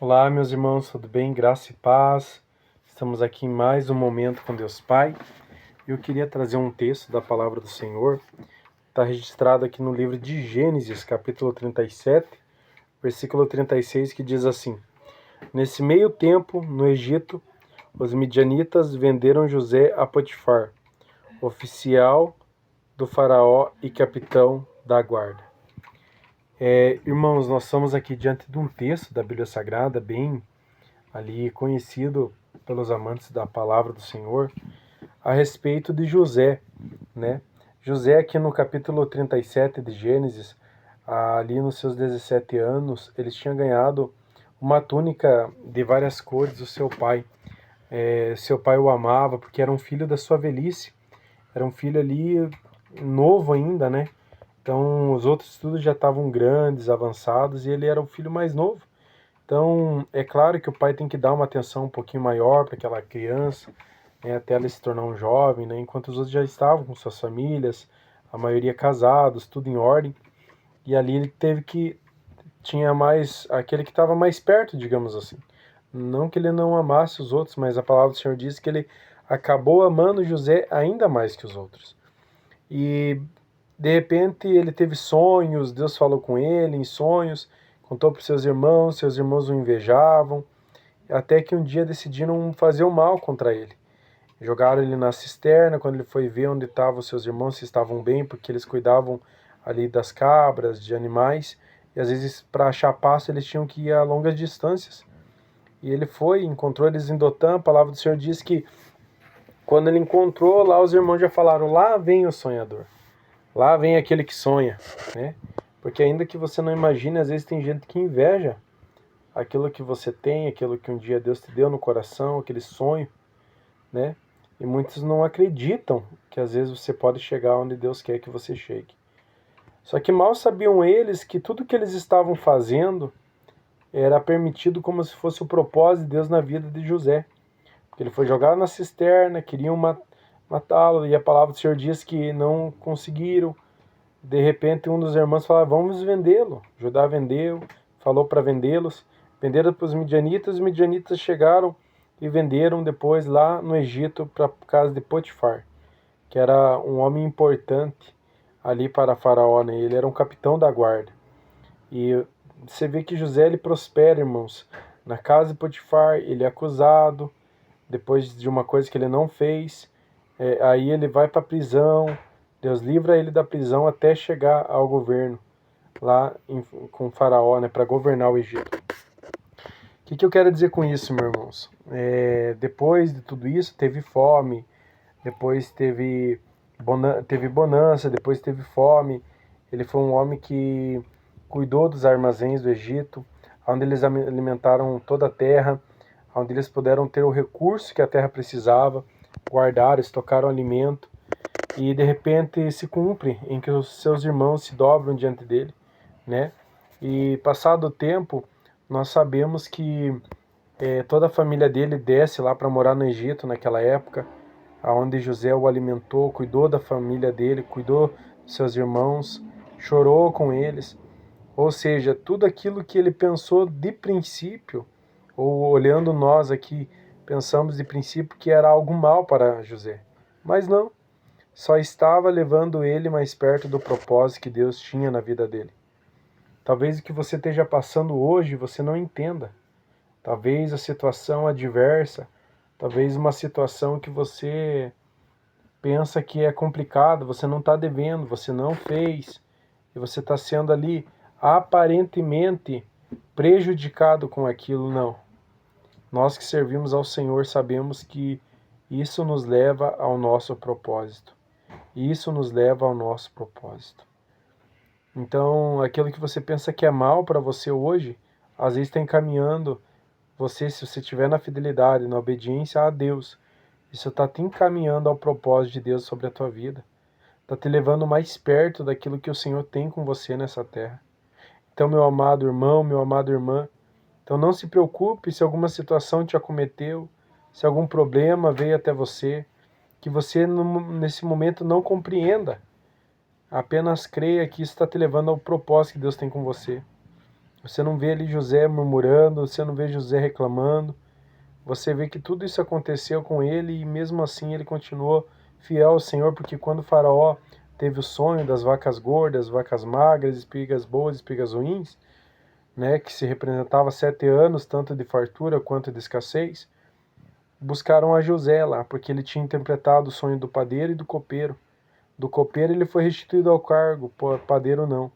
Olá, meus irmãos, tudo bem? Graça e paz. Estamos aqui em mais um momento com Deus Pai. Eu queria trazer um texto da palavra do Senhor. Está registrado aqui no livro de Gênesis, capítulo 37, versículo 36, que diz assim: Nesse meio tempo, no Egito, os midianitas venderam José a Potifar, oficial do faraó e capitão da guarda. Irmãos, nós estamos aqui diante de um texto da Bíblia Sagrada, bem ali conhecido pelos amantes da palavra do Senhor, a respeito de José, né? José aqui no capítulo 37 de Gênesis, ali nos seus 17 anos, ele tinha ganhado uma túnica de várias cores do seu pai. Seu pai o amava porque era um filho da sua velhice, era um filho ali novo ainda, né? Então os outros todos já estavam grandes, avançados, e ele era o filho mais novo. Então, é claro que o pai tem que dar uma atenção um pouquinho maior para aquela criança, né, até ela se tornar um jovem, né, enquanto os outros já estavam com suas famílias, a maioria casados, tudo em ordem. E ali ele teve que, tinha mais, aquele que estava mais perto, digamos assim. Não que ele não amasse os outros, mas a palavra do Senhor diz que ele acabou amando José ainda mais que os outros. E de repente ele teve sonhos, Deus falou com ele em sonhos, contou para seus irmãos o invejavam, até que um dia decidiram fazer o mal contra ele. Jogaram ele na cisterna, quando ele foi ver onde estavam os seus irmãos, se estavam bem, porque eles cuidavam ali das cabras, de animais, e às vezes para achar pasto eles tinham que ir a longas distâncias. E ele foi, encontrou eles em Dotã. A palavra do Senhor diz que quando ele encontrou lá, os irmãos já falaram: lá vem o sonhador. Lá vem aquele que sonha, né? Porque ainda que você não imagine, às vezes tem gente que inveja aquilo que você tem, aquilo que um dia Deus te deu no coração, aquele sonho, né? E muitos não acreditam que às vezes você pode chegar onde Deus quer que você chegue. Só que mal sabiam eles que tudo que eles estavam fazendo era permitido como se fosse o propósito de Deus na vida de José. Porque ele foi jogado na cisterna, queriam matá-lo, e a palavra do Senhor diz que não conseguiram. De repente, um dos irmãos falou: vamos vendê-lo. Judá vendeu, falou para vendê-los. Venderam para os midianitas chegaram e venderam depois lá no Egito para a casa de Potifar, que era um homem importante ali para Faraó, né? Ele era um capitão da guarda. E você vê que José ele prospera, irmãos. Na casa de Potifar, ele é acusado, depois de uma coisa que ele não fez. Aí ele vai para a prisão. Deus livra ele da prisão até chegar ao governo lá com Faraó, né, para governar o Egito. O que eu quero dizer com isso, meus irmãos? Depois de tudo isso, teve fome, depois teve bonança, depois teve fome. Ele foi um homem que cuidou dos armazéns do Egito, onde eles alimentaram toda a terra, onde eles puderam ter o recurso que a terra precisava, guardaram, estocaram alimento, e de repente se cumpre em que os seus irmãos se dobram diante dele, né? E passado o tempo, nós sabemos que toda a família dele desce lá para morar no Egito naquela época, aonde José o alimentou, cuidou da família dele, cuidou dos seus irmãos, chorou com eles. Ou seja, tudo aquilo que ele pensou de princípio, ou olhando nós aqui, pensamos de princípio que era algo mal para José. Mas não, só estava levando ele mais perto do propósito que Deus tinha na vida dele. Talvez o que você esteja passando hoje você não entenda. Talvez a situação adversa, talvez uma situação que você pensa que é complicado, você não está devendo, você não fez, e você está sendo ali aparentemente prejudicado com aquilo. Não. Nós que servimos ao Senhor sabemos que isso nos leva ao nosso propósito. Isso nos leva ao nosso propósito. Então, aquilo que você pensa que é mal para você hoje, às vezes está encaminhando você, se você estiver na fidelidade, na obediência a Deus, isso está te encaminhando ao propósito de Deus sobre a tua vida. Está te levando mais perto daquilo que o Senhor tem com você nessa terra. Então, meu amado irmão, meu amado irmã, então não se preocupe se alguma situação te acometeu, se algum problema veio até você, que você nesse momento não compreenda. Apenas creia que isso está te levando ao propósito que Deus tem com você. Você não vê ali José murmurando, você não vê José reclamando. Você vê que tudo isso aconteceu com ele e mesmo assim ele continuou fiel ao Senhor, porque quando o faraó teve o sonho das vacas gordas, vacas magras, espigas boas, espigas ruins, né, que se representava 7 anos, tanto de fartura quanto de escassez, buscaram a José lá, porque ele tinha interpretado o sonho do padeiro e do copeiro. Do copeiro ele foi restituído ao cargo, padeiro não.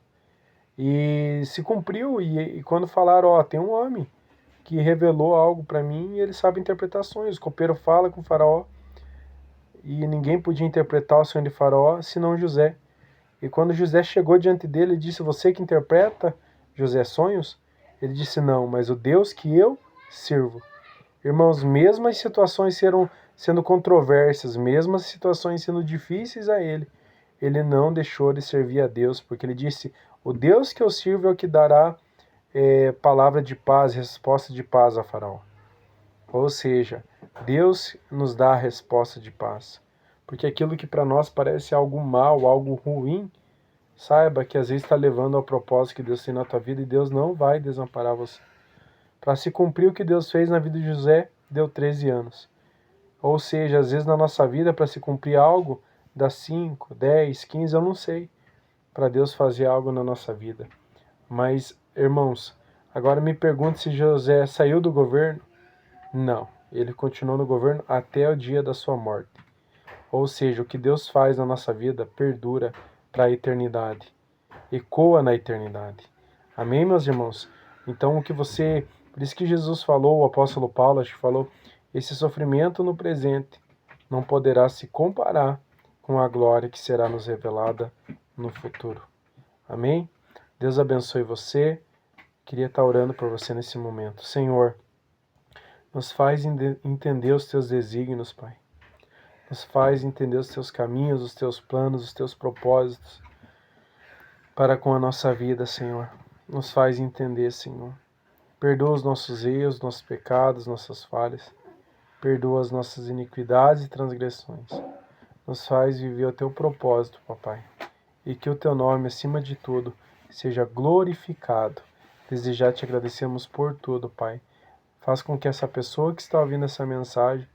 E se cumpriu, e quando falaram, ó, tem um homem que revelou algo para mim e ele sabe interpretações. O copeiro fala com o faraó e ninguém podia interpretar o sonho de faraó senão José. E quando José chegou diante dele, ele disse, você que interpreta, José, sonhos? Ele disse, não, mas o Deus que eu sirvo. Irmãos, mesmo as situações sendo controversas, mesmo as situações sendo difíceis a ele não deixou de servir a Deus, porque ele disse, o Deus que eu sirvo é o que dará palavra de paz, resposta de paz a Faraó. Ou seja, Deus nos dá a resposta de paz. Porque aquilo que para nós parece algo mal, algo ruim, saiba que às vezes está levando ao propósito que Deus tem na tua vida e Deus não vai desamparar você. Para se cumprir o que Deus fez na vida de José, deu 13 anos. Ou seja, às vezes na nossa vida, para se cumprir algo, dá 5, 10, 15, eu não sei, para Deus fazer algo na nossa vida. Mas, irmãos, agora me pergunte se José saiu do governo. Não, ele continuou no governo até o dia da sua morte. Ou seja, o que Deus faz na nossa vida perdura para a eternidade, ecoa na eternidade. Amém, meus irmãos? Então, por isso que Jesus falou, o apóstolo Paulo, acho que falou, esse sofrimento no presente não poderá se comparar com a glória que será nos revelada no futuro. Amém? Deus abençoe você. Queria estar orando por você nesse momento. Senhor, nos faz entender os teus desígnios, Pai. Nos faz entender os teus caminhos, os teus planos, os teus propósitos para com a nossa vida, Senhor. Nos faz entender, Senhor. Perdoa os nossos erros, nossos pecados, nossas falhas. Perdoa as nossas iniquidades e transgressões. Nos faz viver o teu propósito, Papai. E que o teu nome, acima de tudo, seja glorificado. Desde já te agradecemos por tudo, Pai. Faz com que essa pessoa que está ouvindo essa mensagem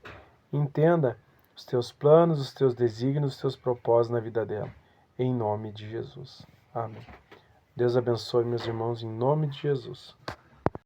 entenda os teus planos, os teus desígnios, os teus propósitos na vida dela. Em nome de Jesus. Amém. Deus abençoe, meus irmãos, em nome de Jesus.